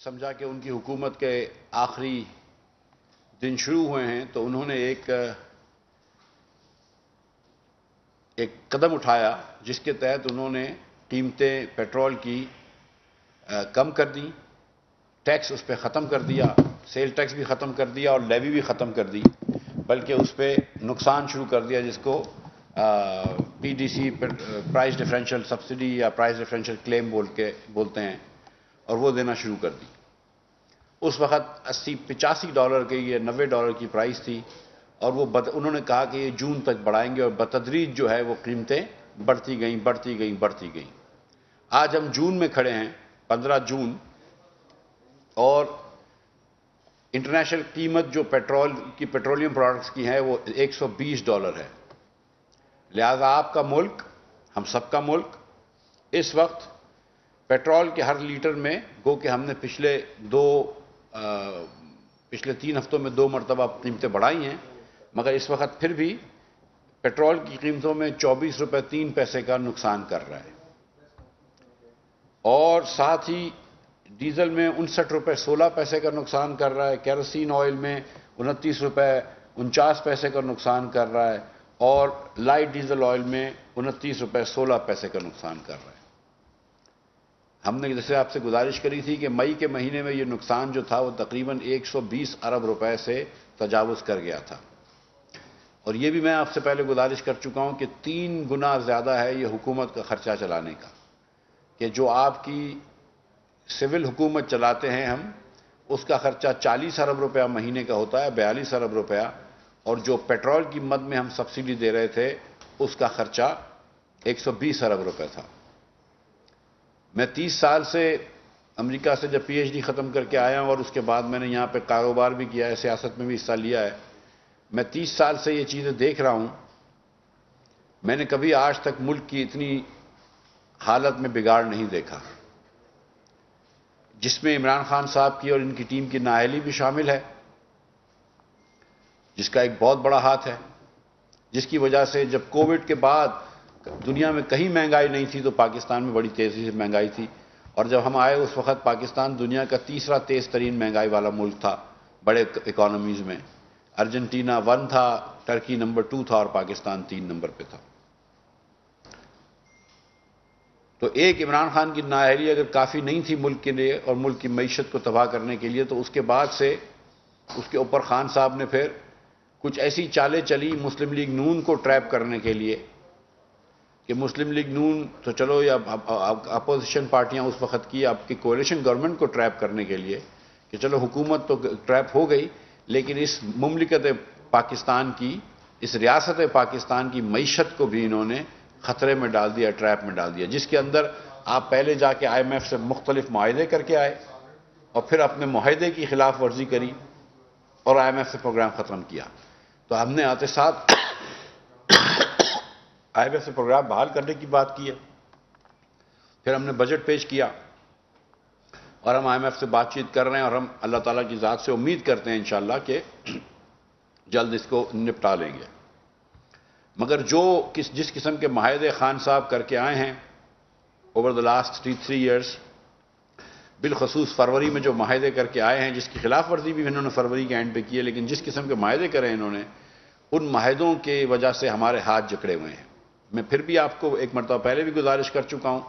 سمجھا کہ ان کی حکومت کے آخری دن شروع ہوئے ہیں تو انہوں نے ایک قدم اٹھایا جس کے تحت انہوں نے قیمتیں پیٹرول کی کم کر دی، ٹیکس اس پہ ختم کر دیا، سیل ٹیکس بھی ختم کر دیا اور لیوی بھی ختم کر دی، بلکہ اس پہ نقصان شروع کر دیا جس کو P D C price differential subsidy یا پرائز ڈفرینشیل کلیم بولتے ہیں، اور وہ دینا شروع کر دی۔ اس وقت $85 کی یا $90 کی پرائز تھی، اور وہ انہوں نے کہا کہ یہ جون تک بڑھائیں گے، اور بتدریج جو ہے وہ قیمتیں بڑھتی گئیں۔ آج ہم جون میں کھڑے ہیں، 15 جون، اور انٹرنیشنل قیمت جو پیٹرولیم پروڈکٹس کی ہے وہ $120 ہے۔ لہذا آپ کا ملک، ہم سب کا ملک، اس وقت پیٹرول کے ہر لیٹر میں گو کہ ہم نے پچھلے 3 ہفتوں میں 2 مرتبہ قیمتیں بڑھائی ہیں، مگر اس وقت پھر بھی پیٹرول کی قیمتوں میں $24.03 کا نقصان کر رہا ہے، اور ساتھ ہی ڈیزل میں $59.16 کا نقصان کر رہا ہے، کیروسین آئل میں $29.49 کا نقصان کر رہا ہے، اور لائٹ ڈیزل آئل میں $29.16 کا نقصان کر رہا ہے۔ ہم نے جیسے آپ سے گزارش کری تھی کہ مئی کے مہینے میں یہ نقصان جو تھا وہ تقریباً 120 ارب روپے سے تجاوز کر گیا تھا، اور یہ بھی میں آپ سے پہلے گزارش کر چکا ہوں کہ 3 گنا زیادہ ہے یہ حکومت کا خرچہ چلانے کا، کہ جو آپ کی سول حکومت چلاتے ہیں ہم، اس کا خرچہ 40 ارب روپیہ مہینے کا ہوتا ہے، 42 ارب روپیہ، اور جو پیٹرول کی مد میں ہم سبسڈی دے رہے تھے اس کا خرچہ 120 ارب روپے تھا۔ میں 30 سال سے امریکہ سے جب پی ایچ ڈی ختم کر کے آیا ہوں، اور اس کے بعد میں نے یہاں پہ کاروبار بھی کیا ہے، سیاست میں بھی حصہ لیا ہے، میں 30 سال سے یہ چیزیں دیکھ رہا ہوں۔ میں نے کبھی آج تک ملک کی اتنی حالت میں بگاڑ نہیں دیکھا، جس میں عمران خان صاحب کی اور ان کی ٹیم کی نااہلی بھی شامل ہے، جس کا ایک بہت بڑا ہاتھ ہے، جس کی وجہ سے جب کووڈ کے بعد دنیا میں کہیں مہنگائی نہیں تھی تو پاکستان میں بڑی تیزی سے مہنگائی تھی، اور جب ہم آئے اس وقت پاکستان دنیا کا تیسرا تیز ترین مہنگائی والا ملک تھا بڑے اکانومیز میں۔ ارجنٹینا 1 تھا، ٹرکی نمبر 2 تھا، اور پاکستان 3 نمبر پہ تھا۔ تو ایک عمران خان کی نااہلی اگر کافی نہیں تھی ملک کے لیے اور ملک کی معیشت کو تباہ کرنے کے لیے، تو اس کے بعد سے اس کے اوپر خان صاحب نے پھر کچھ ایسی چالیں چلی مسلم لیگ نون کو ٹریپ کرنے کے لیے، کہ مسلم لیگ نون تو چلو، یا اپوزیشن پارٹیاں اس وقت کی آپ کی کوalition گورنمنٹ کو ٹریپ کرنے کے لیے، کہ چلو حکومت تو ٹریپ ہو گئی، لیکن اس مملکت پاکستان کی، اس ریاست پاکستان کی معیشت کو بھی انہوں نے خطرے میں ڈال دیا، ٹریپ میں ڈال دیا، جس کے اندر آپ پہلے جا کے آئی ایم ایف سے مختلف معاہدے کر کے آئے، اور پھر اپنے معاہدے کی خلاف ورزی کری اور آئی ایم ایف سے پروگرام ختم کیا۔ تو ہم نے آتے ساتھ آئی ایم ایف سے پروگرام بحال کرنے کی بات کی ہے، پھر ہم نے بجٹ پیش کیا، اور ہم آئی ایم ایف سے بات چیت کر رہے ہیں، اور ہم اللہ تعالیٰ کی ذات سے امید کرتے ہیں انشاءاللہ کہ جلد اس کو نپٹا لیں گے۔ مگر جس قسم کے معاہدے خان صاحب کر کے آئے ہیں اوور دا لاسٹ 3 ایئرس، بالخصوص فروری میں جو معاہدے کر کے آئے ہیں، جس کی خلاف ورزی بھی انہوں نے فروری کے اینڈ پہ کی ہے، لیکن جس قسم کے معاہدے کرے انہوں نے، ان معاہدوں کی وجہ سے ہمارے ہاتھ جکڑے ہوئے ہیں۔ میں پھر بھی آپ کو ایک مرتبہ پہلے بھی گزارش کر چکا ہوں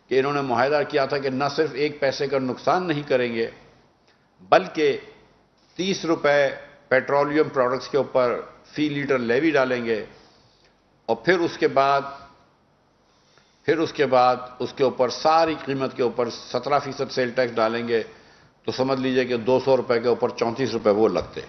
کہ انہوں نے معاہدہ کیا تھا کہ نہ صرف 1 پیسے کا نقصان نہیں کریں گے، بلکہ 30 روپے پیٹرولیم پروڈکٹس کے اوپر فی لیٹر لیوی ڈالیں گے، اور پھر اس کے بعد اس کے اوپر ساری قیمت کے اوپر 17% سیل ٹیکس ڈالیں گے، تو سمجھ لیجئے کہ 200 روپے کے اوپر 34 روپے وہ لگتے۔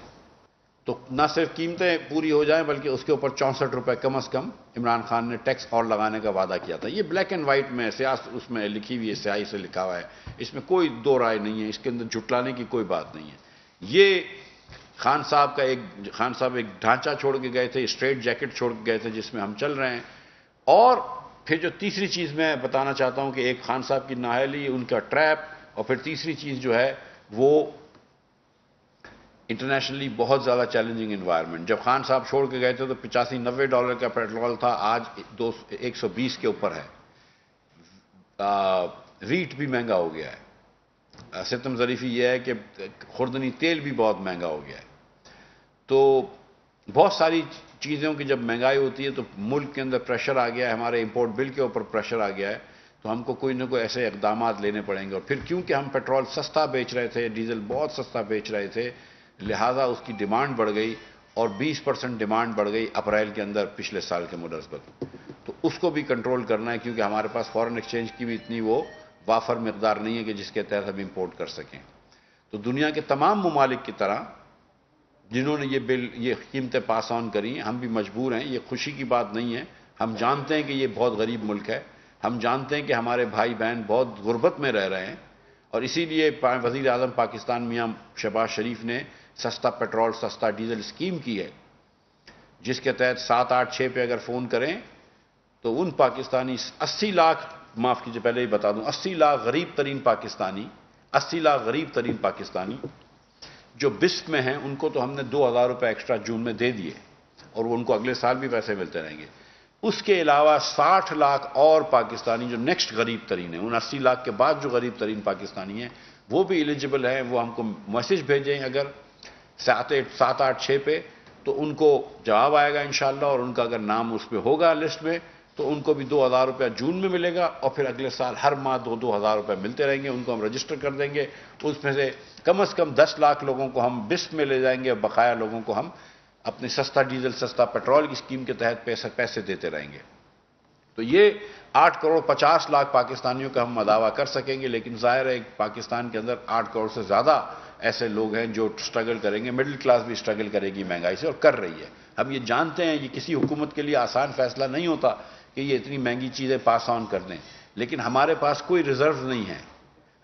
تو نہ صرف قیمتیں پوری ہو جائیں بلکہ اس کے اوپر 64 روپے کم از کم عمران خان نے ٹیکس اور لگانے کا وعدہ کیا تھا۔ یہ بلیک اینڈ وائٹ میں سیاست اس میں لکھی ہوئی ہے، سیاہی سے لکھا ہوا ہے، اس میں کوئی دو رائے نہیں ہے، اس کے اندر جھٹلانے کی کوئی بات نہیں ہے۔ یہ خان صاحب ایک ڈھانچہ چھوڑ کے گئے تھے، اسٹریٹ جیکٹ چھوڑ کے گئے تھے جس میں ہم چل رہے ہیں۔ اور پھر جو تیسری چیز میں بتانا چاہتا ہوں کہ ایک خان صاحب کی نااہلی، ان کا ٹریپ، اور پھر تیسری چیز جو ہے وہ انٹرنیشنلی بہت زیادہ چیلنجنگ انوائرمنٹ۔ جب خان صاحب چھوڑ کے گئے تھے تو $85-90 کا پیٹرول تھا، آج 120 کے اوپر ہے، ریٹ بھی مہنگا ہو گیا ہے، ستم ظریفی یہ ہے کہ خوردنی تیل بھی بہت مہنگا ہو گیا ہے. تو بہت ساری چیزوں کی جب مہنگائی ہوتی ہے تو ملک کے اندر پریشر آ گیا ہے, ہمارے امپورٹ بل کے اوپر پریشر آ گیا ہے, تو ہم کو کوئی نہ کوئی ایسے اقدامات لینے پڑیں گے. اور پھر کیونکہ ہم پیٹرول سستا بیچ رہے تھے, ڈیزل بہت سستا بیچ رہے تھے, لہٰذا اس کی ڈیمانڈ بڑھ گئی اور 20% ڈیمانڈ بڑھ گئی اپریل کے اندر پچھلے سال کے مناسبت. تو اس کو بھی کنٹرول کرنا ہے کیونکہ ہمارے پاس فارن ایکسچینج کی بھی اتنی وہ وافر مقدار نہیں ہے کہ جس کے تحت ہم امپورٹ کر سکیں. تو دنیا کے تمام ممالک کی طرح جنہوں نے یہ قیمتیں پاس آن کری ہیں, ہم بھی مجبور ہیں. یہ خوشی کی بات نہیں ہے, ہم جانتے ہیں کہ یہ بہت غریب ملک ہے, ہم جانتے ہیں کہ ہمارے بھائی بہن بہت غربت میں رہ رہے ہیں, اور اسی لیے وزیر اعظم پاکستان میاں شہباز شریف نے سستا پیٹرول سستا ڈیزل اسکیم کی ہے, جس کے تحت 786 پہ اگر فون کریں تو ان پاکستانی 80 لاکھ, معاف کیجیے پہلے ہی بتا دوں, 80 لاکھ غریب ترین پاکستانی, 80 لاکھ غریب ترین پاکستانی جو بسٹ میں ہیں, ان کو تو ہم نے 2000 روپے ایکسٹرا جون میں دے دیے, اور وہ ان کو اگلے سال بھی پیسے ملتے رہیں گے. اس کے علاوہ 60 لاکھ اور پاکستانی جو نیکسٹ غریب ترین ہیں, ان 80 لاکھ کے بعد جو غریب ترین پاکستانی ہیں وہ بھی ایلیجبل ہیں. وہ ہم کو میسج بھیجیں اگر 786 پہ, تو ان کو جواب آئے گا انشاءاللہ, اور ان کا اگر نام اس پہ ہوگا لسٹ میں تو ان کو بھی 2000 روپیہ جون میں ملے گا, اور پھر اگلے سال ہر ماہ 2,000 روپے ملتے رہیں گے. ان کو ہم رجسٹر کر دیں گے. اس میں سے کم از کم 10 لاکھ لوگوں کو ہم بسٹ میں لے جائیں گے, اور بقایا لوگوں کو ہم اپنے سستا ڈیزل سستا پیٹرول کی اسکیم کے تحت پیسے دیتے رہیں گے. تو یہ 8 کروڑ 50 لاکھ پاکستانیوں کا ہم مداوع کر سکیں گے. لیکن ظاہر ہے پاکستان کے اندر 8 کروڑ سے زیادہ ایسے لوگ ہیں جو سٹرگل کریں گے. مڈل کلاس بھی سٹرگل کرے گی مہنگائی سے, اور کر رہی ہے. ہم یہ جانتے ہیں, یہ کسی حکومت کے لیے آسان فیصلہ نہیں ہوتا کہ یہ اتنی مہنگی چیزیں پاس آن کر دیں, لیکن ہمارے پاس کوئی ریزرو نہیں ہے.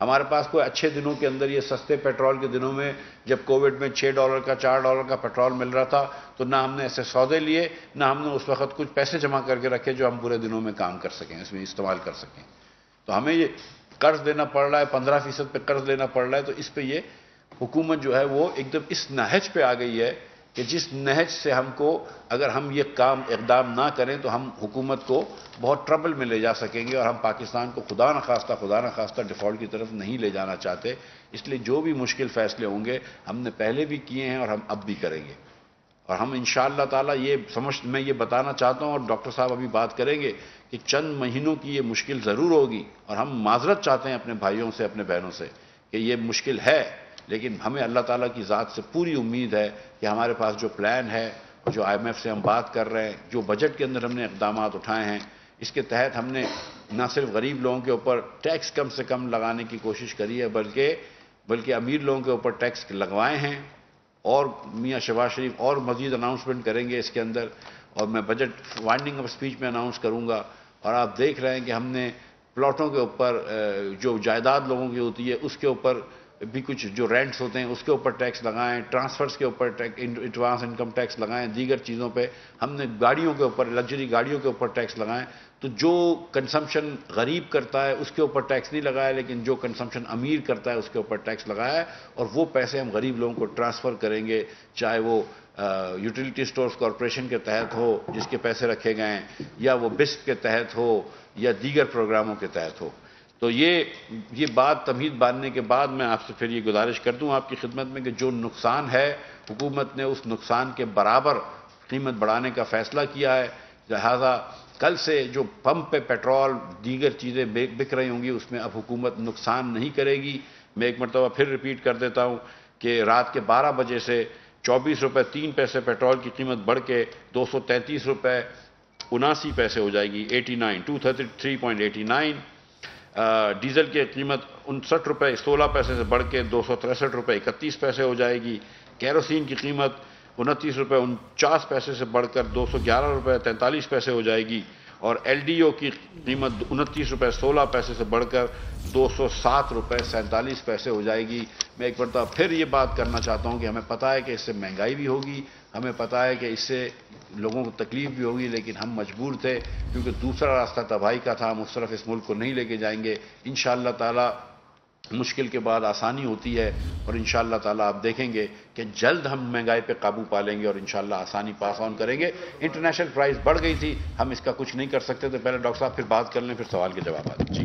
ہمارے پاس کوئی اچھے دنوں کے اندر, یہ سستے پیٹرول کے دنوں میں جب کووڈ میں $6 کا $4 کا پیٹرول مل رہا تھا, تو نہ ہم نے ایسے سودے لیے, نہ ہم نے اس وقت کچھ پیسے جمع کر کے رکھے جو ہم برے دنوں میں کام کر سکیں, اس میں استعمال کر سکیں. تو ہمیں یہ قرض دینا پڑ رہا ہے, 15% پہ قرض لینا پڑ رہا ہے. تو اس پہ یہ حکومت جو ہے وہ ایک دم اس نہج پہ آ گئی ہے کہ جس نہج سے ہم کو, اگر ہم یہ کام اقدام نہ کریں تو ہم حکومت کو بہت ٹربل میں لے جا سکیں گے, اور ہم پاکستان کو خدا نہ خواستہ ڈیفالٹ کی طرف نہیں لے جانا چاہتے. اس لیے جو بھی مشکل فیصلے ہوں گے ہم نے پہلے بھی کیے ہیں اور ہم اب بھی کریں گے. اور ہم انشاءاللہ تعالیٰ میں یہ بتانا چاہتا ہوں, اور ڈاکٹر صاحب ابھی بات کریں گے, کہ چند مہینوں کی یہ مشکل ضرور ہوگی, اور ہم معذرت چاہتے ہیں اپنے بھائیوں سے, اپنے بہنوں سے, کہ یہ مشکل ہے, لیکن ہمیں اللہ تعالیٰ کی ذات سے پوری امید ہے کہ ہمارے پاس جو پلان ہے, جو IMF سے ہم بات کر رہے ہیں, جو بجٹ کے اندر ہم نے اقدامات اٹھائے ہیں, اس کے تحت ہم نے نہ صرف غریب لوگوں کے اوپر ٹیکس کم سے کم لگانے کی کوشش کری ہے, بلکہ امیر لوگوں کے اوپر ٹیکس لگوائے ہیں. اور میاں شہباز شریف اور مزید اناؤنسمنٹ کریں گے اس کے اندر, اور میں بجٹ وائنڈنگ اپ اسپیچ میں اناؤنس کروں گا. اور آپ دیکھ رہے ہیں کہ ہم نے پلاٹوں کے اوپر, جو جائیداد لوگوں کی ہوتی ہے اس کے اوپر بھی کچھ, جو رینٹس ہوتے ہیں اس کے اوپر ٹیکس لگائیں, ٹرانسفرز کے اوپر ایڈوانس انکم ٹیکس لگائیں, دیگر چیزوں پہ ہم نے گاڑیوں کے اوپر, لگژری گاڑیوں کے اوپر ٹیکس لگائیں. تو جو کنزمپشن غریب کرتا ہے اس کے اوپر ٹیکس نہیں لگایا, لیکن جو کنزمپشن امیر کرتا ہے اس کے اوپر ٹیکس لگایا ہے. اور وہ پیسے ہم غریب لوگوں کو ٹرانسفر کریں گے, چاہے وہ یوٹیلیٹی سٹورز کارپوریشن کے تحت ہو جس کے پیسے رکھے گئے ہیں, یا وہ بسٹ کے تحت ہو, یا دیگر پروگراموں کے تحت ہو. تو یہ بات تمہید باندھنے کے بعد میں آپ سے پھر یہ گزارش کر دوں آپ کی خدمت میں کہ جو نقصان ہے حکومت نے اس نقصان کے برابر قیمت بڑھانے کا فیصلہ کیا ہے. لہذا کل سے جو پمپ پہ پیٹرول دیگر چیزیں بک رہی ہوں گی اس میں اب حکومت نقصان نہیں کرے گی. میں ایک مرتبہ پھر ریپیٹ کر دیتا ہوں کہ رات کے 12 بجے سے 24 روپے 3 پیسے پیٹرول کی قیمت بڑھ کے 233 روپے 79 پیسے ہو جائے گی, 233.89. ڈیزل کی قیمت 59 روپے 16 پیسے سے بڑھ کے 263 روپے 31 پیسے ہو جائے گی. کیروسین کی قیمت 29 روپے 49 پیسے سے بڑھ کر 211 روپے 43 پیسے ہو جائے گی. اور LDO کی قیمت 29 روپے 16 پیسے سے بڑھ کر 207 روپے 47 پیسے ہو جائے گی. میں ایک مرتبہ پھر یہ بات کرنا چاہتا ہوں کہ ہمیں پتہ ہے کہ اس سے مہنگائی بھی ہوگی, ہمیں پتہ ہے کہ اس سے لوگوں کو تکلیف بھی ہوگی, لیکن ہم مجبور تھے کیونکہ دوسرا راستہ تباہی کا تھا, ہم اس طرف اس ملک کو نہیں لے کے جائیں گے. انشاءاللہ تعالی مشکل کے بعد آسانی ہوتی ہے, اور انشاءاللہ تعالی آپ دیکھیں گے کہ جلد ہم مہنگائی پہ قابو پا لیں گے اور انشاءاللہ آسانی پاس آن کریں گے. انٹرنیشنل پرائز بڑھ گئی تھی, ہم اس کا کچھ نہیں کر سکتے تھے. پہلے ڈاکٹر صاحب پھر بات کر لیں, پھر سوال کے جوابات. جی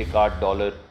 $1-8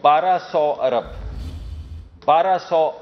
1200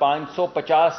550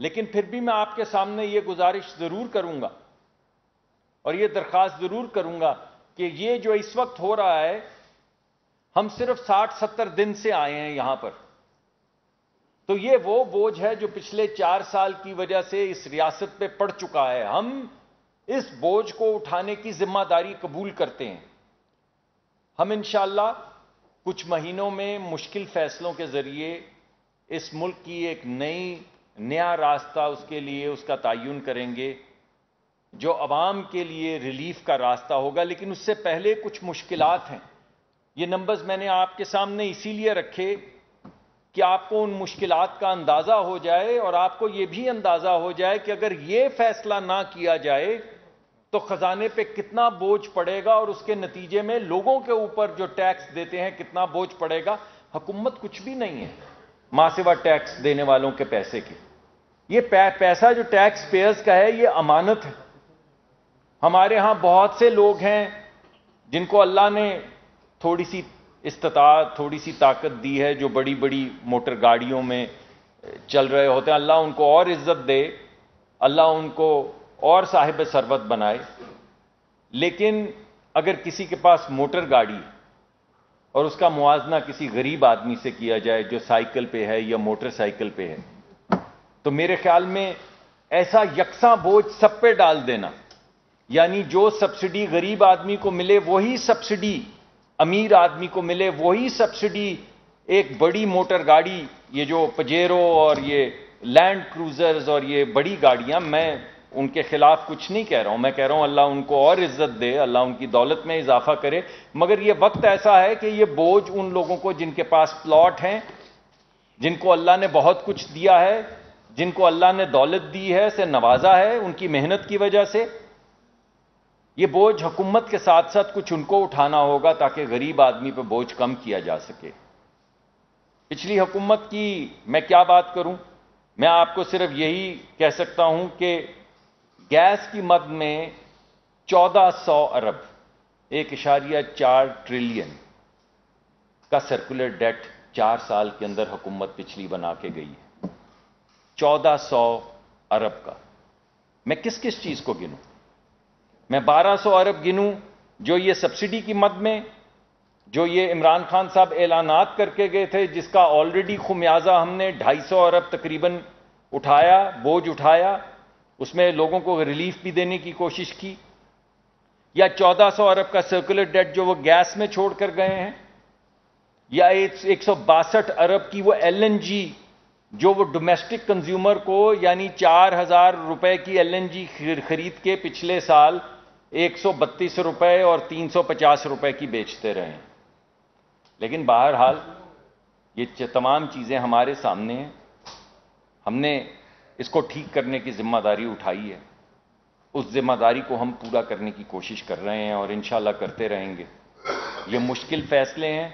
لیکن پھر بھی میں آپ کے سامنے یہ گزارش ضرور کروں گا اور یہ درخواست ضرور کروں گا کہ یہ جو اس وقت ہو رہا ہے، ہم صرف 60-70 دن سے آئے ہیں یہاں پر، تو یہ وہ بوجھ ہے جو پچھلے 4 سال کی وجہ سے اس ریاست پہ پڑ چکا ہے۔ ہم اس بوجھ کو اٹھانے کی ذمہ داری قبول کرتے ہیں۔ ہم انشاءاللہ کچھ مہینوں میں مشکل فیصلوں کے ذریعے اس ملک کی ایک نیا راستہ اس کے لیے اس کا تعین کریں گے جو عوام کے لیے ریلیف کا راستہ ہوگا، لیکن اس سے پہلے کچھ مشکلات ہیں۔ یہ نمبرز میں نے آپ کے سامنے اسی لیے رکھے کہ آپ کو ان مشکلات کا اندازہ ہو جائے اور آپ کو یہ بھی اندازہ ہو جائے کہ اگر یہ فیصلہ نہ کیا جائے تو خزانے پہ کتنا بوجھ پڑے گا اور اس کے نتیجے میں لوگوں کے اوپر جو ٹیکس دیتے ہیں کتنا بوجھ پڑے گا۔ حکومت کچھ بھی نہیں ہے ماں سوا ٹیکس دینے والوں کے پیسے کی۔ یہ پیسہ جو ٹیکس پیئرز کا ہے یہ امانت ہے۔ ہمارے ہاں بہت سے لوگ ہیں جن کو اللہ نے تھوڑی سی استطاعت، تھوڑی سی طاقت دی ہے، جو بڑی بڑی موٹر گاڑیوں میں چل رہے ہوتے ہیں۔ اللہ ان کو اور عزت دے، اللہ ان کو اور صاحب ثروت بنائے، لیکن اگر کسی کے پاس موٹر گاڑی اور اس کا موازنہ کسی غریب آدمی سے کیا جائے جو سائیکل پہ ہے یا موٹر سائیکل پہ ہے، تو میرے خیال میں ایسا یکساں بوجھ سب پہ ڈال دینا، یعنی جو سبسڈی غریب آدمی کو ملے وہی سبسڈی امیر آدمی کو ملے، وہی سبسڈی ایک بڑی موٹر گاڑی، یہ جو پجیرو اور یہ لینڈ کروزرز اور یہ بڑی گاڑیاں، میں ان کے خلاف کچھ نہیں کہہ رہا ہوں، میں کہہ رہا ہوں اللہ ان کو اور عزت دے، اللہ ان کی دولت میں اضافہ کرے، مگر یہ وقت ایسا ہے کہ یہ بوجھ ان لوگوں کو جن کے پاس پلاٹ ہیں، جن کو اللہ نے بہت کچھ دیا ہے، جن کو اللہ نے دولت دی ہے، سے نوازا ہے ان کی محنت کی وجہ سے، یہ بوجھ حکومت کے ساتھ ساتھ کچھ ان کو اٹھانا ہوگا تاکہ غریب آدمی پہ بوجھ کم کیا جا سکے۔ پچھلی حکومت کی میں کیا بات کروں، میں آپ کو صرف یہی کہہ سکتا ہوں کہ گیس کی مد میں 1400 ارب 1.4 ٹریلین کا سرکولر ڈیٹ 4 سال کے اندر حکومت پچھلی بنا کے گئی ہے۔ 1400 ارب کا میں کس کس چیز کو گنوں؟ میں 1200 ارب گنوں جو یہ سبسڈی کی مد میں، جو یہ عمران خان صاحب اعلانات کر کے گئے تھے، جس کا آلریڈی خمیازہ ہم نے 250 ارب تقریباً اٹھایا، بوجھ اٹھایا، اس میں لوگوں کو ریلیف بھی دینے کی کوشش کی، یا 1400 ارب کا سرکولر ڈیٹ جو وہ گیس میں چھوڑ کر گئے ہیں، یا 162 ارب کی وہ LNG جو وہ ڈومیسٹک کنزیومر کو یعنی 4000 روپے کی LNG خرید کے پچھلے سال 132 روپے اور 350 روپے کی بیچتے رہے ہیں۔ لیکن بہرحال یہ تمام چیزیں ہمارے سامنے ہیں، ہم نے اس کو ٹھیک کرنے کی ذمہ داری اٹھائی ہے، اس ذمہ داری کو ہم پورا کرنے کی کوشش کر رہے ہیں اور انشاءاللہ کرتے رہیں گے۔ یہ مشکل فیصلے ہیں،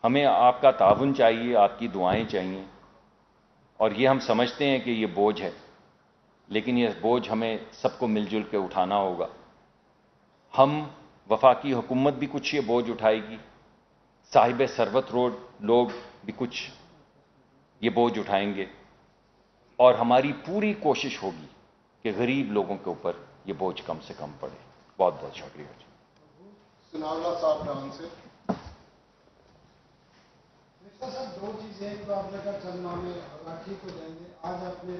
ہمیں آپ کا تعاون چاہیے، آپ کی دعائیں چاہیے، اور یہ ہم سمجھتے ہیں کہ یہ بوجھ ہے، لیکن یہ بوجھ ہمیں سب کو مل جل کے اٹھانا ہوگا۔ ہم وفاقی حکومت بھی کچھ یہ بوجھ اٹھائے گی، صاحب ثروت لوگ بھی کچھ یہ بوجھ اٹھائیں گے، اور ہماری پوری کوشش ہوگی کہ غریب لوگوں کے اوپر یہ بوجھ کم سے کم پڑے۔ بہت بہت شکریہ جی۔ سناولا صاحب نام سے سر 2 چیزیں، ایک تو آپ نے کہا چند نامے راکھی کو دیں گے، آج آپ نے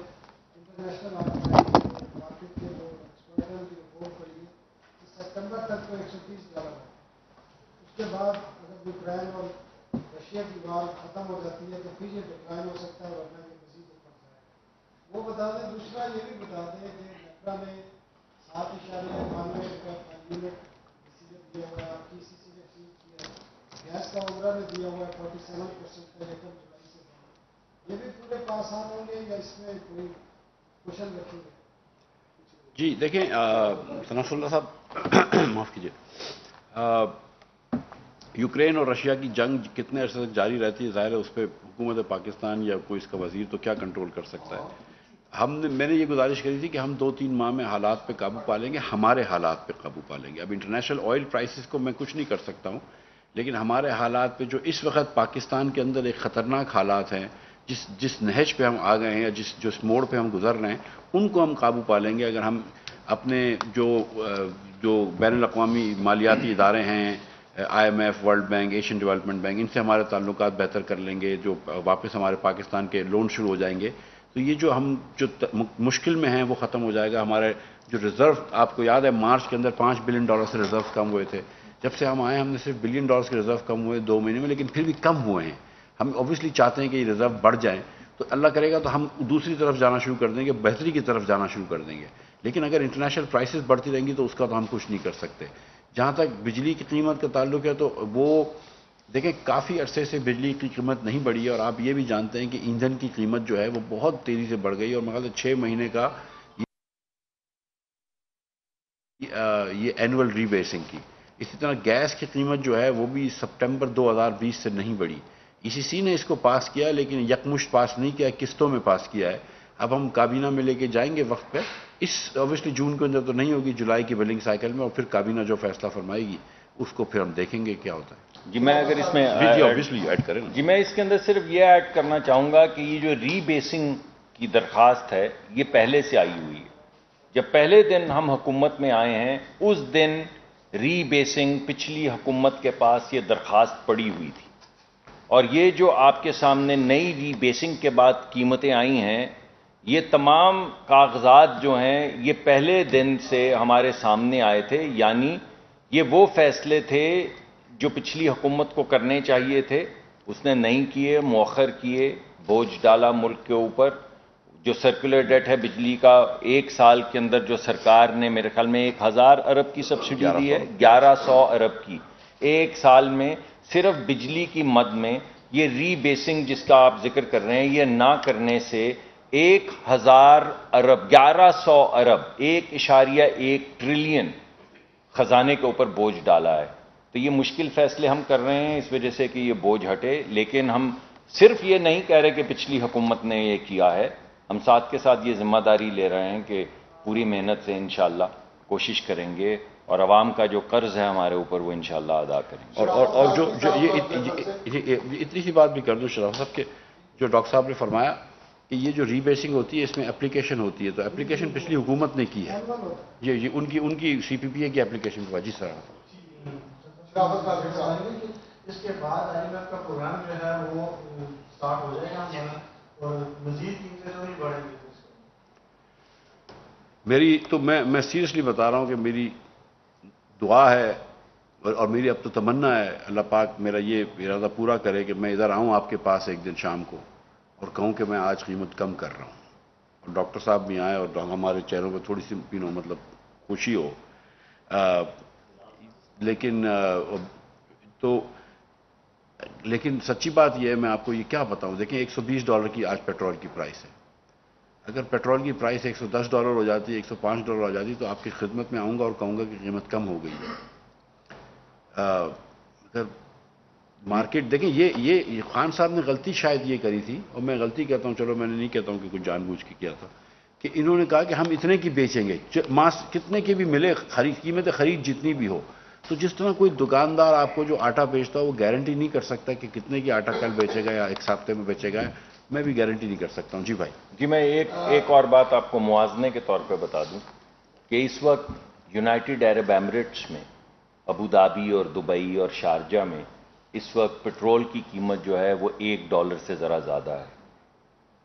انٹرنیشنل مارکیٹ کے ایکسپورٹر کی رپورٹ پڑھی ہے کہ ستمبر تک تو 130 ڈالر ہے، اس کے بعد اگر یوکرین اور رشیا کی وار ختم ہو جاتی ہے تو پھر یہ ڈکلائن ہو سکتا ہے ورنہ یہ مزید اوپر جائے، وہ بتا دیں۔ دوسرا یہ بھی بتا دیں کہ نیپرا نے 7.92 روپے پر یونٹ دیا ہوا ہے، آپ کی CC نے ٹھیک کیا ہے، گیس کا عمرہ میں دیا ہوا ہے 47% کا ریٹرن جولائی سے بعد، یہ بھی پورے پاس آن ہوں گے یا اس میں کوئی کوشچن رکھیں گے؟ جی دیکھیں ثناء اللہ صاحب معاف کیجیے، یوکرین اور رشیا کی جنگ کتنے عرصے تک جاری رہتی ہے، ظاہر ہے اس پہ حکومت پاکستان یا کوئی اس کا وزیر تو کیا کنٹرول کر سکتا ہے۔ میں نے یہ گزارش کری تھی کہ ہم 2-3 ماہ میں حالات پہ قابو پا لیں گے، ہمارے حالات پہ قابو پا لیں گے۔ اب انٹرنیشنل آئل پرائسز کو میں کچھ نہیں کر سکتا ہوں، لیکن ہمارے حالات پہ جو اس وقت پاکستان کے اندر ایک خطرناک حالات ہیں، جس نہج پہ ہم آ گئے ہیں یا جس موڑ پہ ہم گزر رہے ہیں ان کو ہم قابو پا لیں گے اگر ہم اپنے جو بین الاقوامی مالیاتی ادارے ہیں، IMF، World Bank, Asian Development Bank, ان سے ہمارے تعلقات بہتر کر لیں گے، جو واپس ہمارے پاکستان کے لون شروع ہو جائیں گے، تو یہ جو ہم مشکل میں ہیں وہ ختم ہو جائے گا. ہمارے جو ریزرو، آپ کو یاد ہے مارچ کے اندر $5 بلین سے ریزرو کم ہوئے تھے. جب سے ہم آئے ہم نے صرف $1 بلین کے ریزرو کم ہوئے 2 مہینے میں، لیکن پھر بھی کم ہوئے ہیں. ہم اوبویسلی چاہتے ہیں کہ یہ ریزرو بڑھ جائیں، تو اللہ کرے گا تو ہم دوسری طرف جانا شروع کر دیں گے، بہتری کی طرف جانا شروع کر دیں گے. لیکن اگر انٹرنیشنل پرائسز بڑھتی رہیں گی تو اس کا تو ہم کچھ نہیں کر سکتے. جہاں تک بجلی کی قیمت کا تعلق ہے تو وہ دیکھیں کافی عرصے سے بجلی کی قیمت نہیں بڑھی ہے، اور آپ یہ بھی جانتے ہیں کہ ایندھن کی قیمت جو ہے وہ بہت تیزی سے بڑھ گئی ہے، اور میرے خیال سے 6 مہینے کا یہ اینول ری بیسنگ کی. اسی طرح گیس کی قیمت جو ہے وہ بھی سپٹمبر 2020 سے نہیں بڑھی. ECC نے اس کو پاس کیا لیکن یکمشت پاس نہیں کیا، قسطوں میں پاس کیا ہے. اب ہم کابینہ میں لے کے جائیں گے وقت پہ، اس اوبویسلی جون کے اندر تو نہیں ہوگی، جولائی کی بلنگ سائیکل میں، اور پھر کابینہ جو فیصلہ فرمائے گی اس کو پھر ہم دیکھیں گے کیا ہوتا ہے. جی میں اگر اس میں اوبویسلی ایڈ کریں. جی میں اس کے اندر صرف یہ ایڈ کرنا چاہوں گا کہ یہ جو ری بیسنگ کی درخواست ہے یہ پہلے سے آئی ہوئی ہے. جب پہلے دن ہم حکومت میں آئے ہیں اس دن ری بیسنگ پچھلی حکومت کے پاس یہ درخواست پڑی ہوئی تھی، اور یہ جو آپ کے سامنے نئی ری بیسنگ کے بعد قیمتیں آئی ہیں، یہ تمام کاغذات جو ہیں یہ پہلے دن سے ہمارے سامنے آئے تھے. یعنی یہ وہ فیصلے تھے جو پچھلی حکومت کو کرنے چاہیے تھے، اس نے نہیں کیے، مؤخر کیے، بوجھ ڈالا ملک کے اوپر. جو سرکولر ڈیٹ ہے بجلی کا، 1 سال کے اندر جو سرکار نے میرے خیال میں 1000 ارب کی سبسڈی دی ہے، 1100 ارب کی 1 سال میں صرف بجلی کی مد میں. یہ ری بیسنگ جس کا آپ ذکر کر رہے ہیں یہ نہ کرنے سے 1000 ارب 1100 ارب 1.1 ٹریلین خزانے کے اوپر بوجھ ڈالا ہے. تو یہ مشکل فیصلے ہم کر رہے ہیں اس وجہ سے کہ یہ بوجھ ہٹے، لیکن ہم صرف یہ نہیں کہہ رہے کہ پچھلی حکومت نے یہ کیا ہے. ہم ساتھ کے ساتھ یہ ذمہ داری لے رہے ہیں کہ پوری محنت سے انشاءاللہ کوشش کریں گے اور عوام کا جو قرض ہے ہمارے اوپر وہ انشاءاللہ ادا کریں گے. اور جو یہ اتنی سی بات بھی کر دوں شراف صاحب کہ جو ڈاکٹر صاحب نے فرمایا کہ یہ جو ری بیسنگ ہوتی ہے اس میں اپلیکیشن ہوتی ہے، تو اپلیکیشن پچھلی حکومت نے کی ہے. یہ ان کی CPPA کی اپلیکیشن کی. جی سر. اس کے بعد IMF کا پروگرام جو ہے وہ سٹارٹ ہو جائے گا اور مزید قیمتیں تو نہیں بڑھیں گی. میری تو میں سیریسلی بتا رہا ہوں کہ میری دعا ہے اور میری اب تو تمنا ہے اللہ پاک میرا یہ ارادہ پورا کرے کہ میں ادھر آؤں آپ کے پاس ایک دن شام کو اور کہوں کہ میں آج قیمت کم کر رہا ہوں، اور ڈاکٹر صاحب بھی آئیں اور ہمارے چہروں پہ تھوڑی سی مطلب خوشی ہو. لیکن سچی بات یہ ہے، میں آپ کو یہ کیا بتاؤں، دیکھیں $120 کی آج پیٹرول کی پرائس ہے. اگر پیٹرول کی پرائس $110 ہو جاتی ہے، $105 ہو جاتی تو آپ کی خدمت میں آؤں گا اور کہوں گا کہ قیمت کم ہو گئی ہے. اگر مارکیٹ دیکھیں یہ خان صاحب نے غلطی شاید یہ کری تھی، اور میں غلطی کہتا ہوں، چلو میں نے نہیں کہتا ہوں کہ کچھ جان بوجھ کے کیا تھا، کہ انہوں نے کہا کہ ہم اتنے کی بیچیں گے، کتنے کی بھی ملے قیمت خرید جتنی بھی ہو. تو جس طرح کوئی دکاندار آپ کو جو آٹا بیچتا ہے وہ گارنٹی نہیں کر سکتا کہ کتنے کی آٹا کل بیچے گا یا ایک ہفتے میں بیچے گا، میں بھی گارنٹی نہیں کر سکتا ہوں. جی بھائی. جی میں ایک اور بات آپ کو موازنے کے طور پہ بتا دوں کہ اس وقت یونائٹڈ عرب ایمریٹس میں ابو دھابی اور دبئی اور شارجہ میں اس وقت پٹرول کی قیمت جو ہے وہ $1 سے ذرا زیادہ ہے.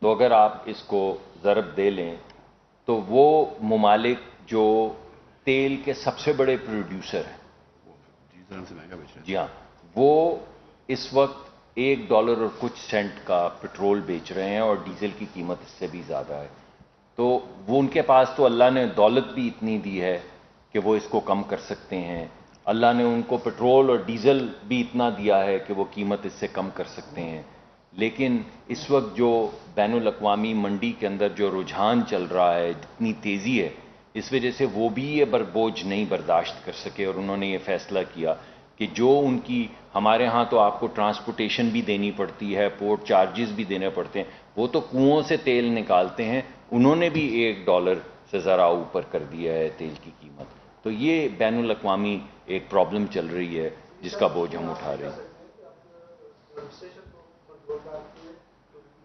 تو اگر آپ اس کو ضرب دے لیں تو وہ ممالک جو تیل کے سب سے بڑے پروڈیوسر ہیں، جی ہاں، وہ اس وقت $1 اور کچھ سینٹ کا پٹرول بیچ رہے ہیں اور ڈیزل کی قیمت اس سے بھی زیادہ ہے. تو وہ ان کے پاس تو اللہ نے دولت بھی اتنی دی ہے کہ وہ اس کو کم کر سکتے ہیں. اللہ نے ان کو پٹرول اور ڈیزل بھی اتنا دیا ہے کہ وہ قیمت اس سے کم کر سکتے ہیں. لیکن اس وقت جو بین الاقوامی منڈی کے اندر جو رجحان چل رہا ہے، جتنی تیزی ہے، اس وجہ سے وہ بھی یہ بوجھ نہیں برداشت کر سکے، اور انہوں نے یہ فیصلہ کیا کہ جو ان کی ہمارے ہاں تو آپ کو ٹرانسپورٹیشن بھی دینی پڑتی ہے، پورٹ چارجز بھی دینے پڑتے ہیں، وہ تو کنوؤں سے تیل نکالتے ہیں، انہوں نے بھی $1 سے ذرا اوپر کر دیا ہے تیل کی قیمت. تو یہ بین الاقوامی ایک پرابلم چل رہی ہے جس کا بوجھ ہم اٹھا رہے ہیں.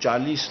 40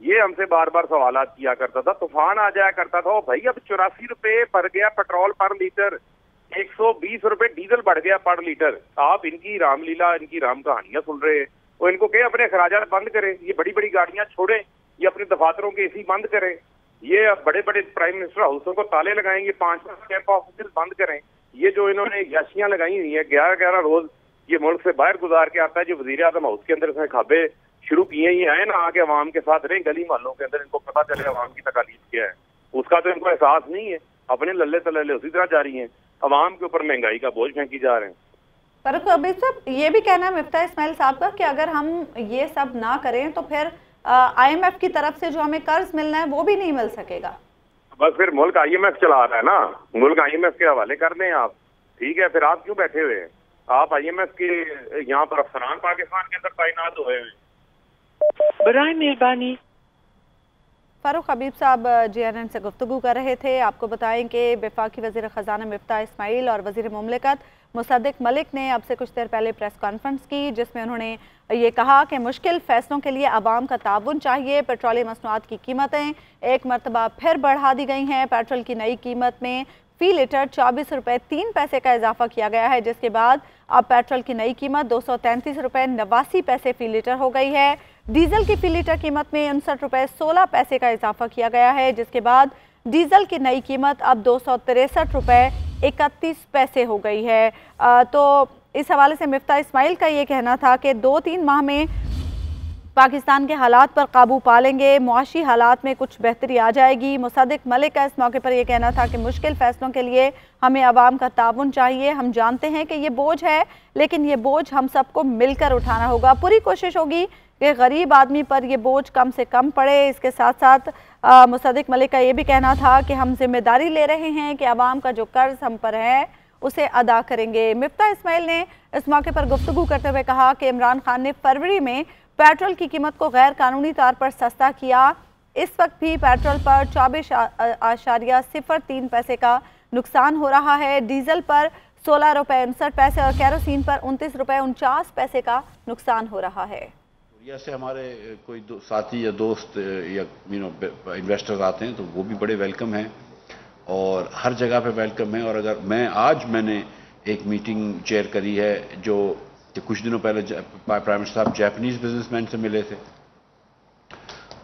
یہ ہم سے بار بار سوالات کیا کرتا تھا. طوفان آ جایا کرتا تھا, بھائی اب 84 روپے بڑھ گیا پیٹرول پر لیٹر, 120 روپے ڈیزل بڑھ گیا پر لیٹر. آپ ان کی رام لیلا, ان کی رام کہانیاں سن رہے ہیں. وہ ان کو کہ اپنے اخراجات بند کریں, یہ بڑی بڑی گاڑیاں چھوڑیں, یہ اپنے دفاتروں کے AC بند کریں, یہ بڑے بڑے پرائم منسٹر ہاؤسوں کو تالے لگائیں, یہ 5 کیمپ آفیسز بند کریں. یہ جو انہوں نے یاشیاں لگائی ہوئی ہیں, 11 روز یہ ملک سے باہر گزار کے آتا ہے, جو وزیر اعظم ہاؤس کے اندر اس نے کھابے شروع کیے, یہ آئے نا آگے عوام کے ساتھ رہیں گلی محلوں کے اندر, ان کو پتا چلے عوام کی تکالیف کیا ہے. اس کا تو ان کو احساس نہیں ہے, اپنے للے تللے اسی طرح جاری ہیں, عوام کے اوپر مہنگائی کا بوجھ پھینکی جا رہے ہیں. فاروق عبید صاحب, یہ بھی کہنا ہے مفتاح اسماعیل صاحب کا کہ اگر ہم یہ سب نہ کریں تو پھر IMF کی طرف سے جو ہمیں قرض ملنا ہے وہ بھی نہیں مل سکے گا. بس پھر ملک IMF چلا رہا ہے نا, ملک IMF کے حوالے کر دیں آپ, ٹھیک ہے. پھر آپ کیوں بیٹھے ہوئے ہیں؟ آپ IMF کے یہاں پر افسران پاکستان کے اندر تعینات ہوئے ہیں. برائے مہربانی. فاروق حبیب صاحب GNN سے گفتگو کر رہے تھے. آپ کو بتائیں کہ وفاقی وزیر خزانہ مفتاح اسماعیل اور وزیر مملکت مصدق ملک نے اب سے کچھ دیر پہلے پریس کانفرنس کی, جس میں انہوں نے یہ کہا کہ مشکل فیصلوں کے لیے عوام کا تعاون چاہیے. پیٹرولیم مصنوعات کی قیمتیں ایک مرتبہ پھر بڑھا دی گئی ہیں. پیٹرول کی نئی قیمت میں فی لیٹر 24 روپے 3 پیسے کا اضافہ کیا گیا ہے, جس کے بعد اب پیٹرول کی نئی قیمت 233 روپے 89 پیسے فی لیٹر ہو گئی ہے. ڈیزل کی فی لیٹر قیمت میں 59 روپے 16 پیسے کا اضافہ کیا گیا ہے, جس کے بعد ڈیزل کی نئی قیمت اب 263 روپے 31 پیسے ہو گئی ہے. تو اس حوالے سے مفتاح اسماعیل کا یہ کہنا تھا کہ 2-3 ماہ میں پاکستان کے حالات پر قابو پا لیں گے, معاشی حالات میں کچھ بہتری آ جائے گی. مصدق ملک کا اس موقع پر یہ کہنا تھا کہ مشکل فیصلوں کے لیے ہمیں عوام کا تعاون چاہیے. ہم جانتے ہیں کہ یہ بوجھ ہے, لیکن یہ بوجھ ہم سب کو مل کر اٹھانا ہوگا. پوری کوشش ہوگی کہ غریب آدمی پر یہ بوجھ کم سے کم پڑے. اس کے ساتھ ساتھ مصدق ملک کا یہ بھی کہنا تھا کہ ہم ذمہ داری لے رہے ہیں کہ عوام کا جو قرض ہم پر ہے اسے ادا کریں گے. مفتاح اسماعیل نے اس موقع پر گفتگو کرتے ہوئے کہا کہ عمران خان نے فروری میں پیٹرول کی قیمت کو غیر قانونی طور پر سستا کیا. اس وقت بھی پیٹرول پر 24.03 پیسے کا نقصان ہو رہا ہے. ڈیزل پر 16 روپے 59 پیسے اور کیروسین پر 29 روپے 49 پیسے کا نقصان ہو رہا ہے. سے ہمارے کوئی ساتھی یا دوست یا انویسٹرز آتے ہیں تو وہ بھی بڑے ویلکم ہیں, اور ہر جگہ پہ ویلکم ہیں. اور اگر میں نے ایک میٹنگ چیئر کری ہے جو کہ کچھ دنوں پہلے پرائم منسٹر صاحب جیپنیز بزنس مین سے ملے تھے,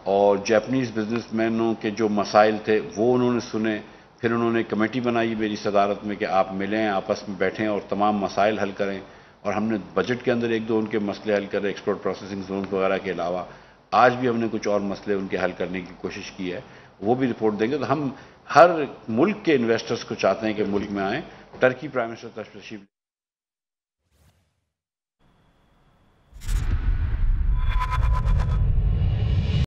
اور جیپنیز بزنس مینوں کے جو مسائل تھے وہ انہوں نے سنے. پھر انہوں نے کمیٹی بنائی میری صدارت میں کہ آپ ملیں, آپس میں بیٹھیں اور تمام مسائل حل کریں. اور ہم نے بجٹ کے اندر 1-2 ان کے مسئلے حل کرے, ایکسپورٹ پروسیسنگ زون وغیرہ کے علاوہ. آج بھی ہم نے کچھ اور مسئلے ان کے حل کرنے کی کوشش کی ہے, وہ بھی رپورٹ دیں گے. تو ہم ہر ملک کے انویسٹرز کو چاہتے ہیں کہ ملک میں آئیں. ٹرکی پرائم منسٹر تشریف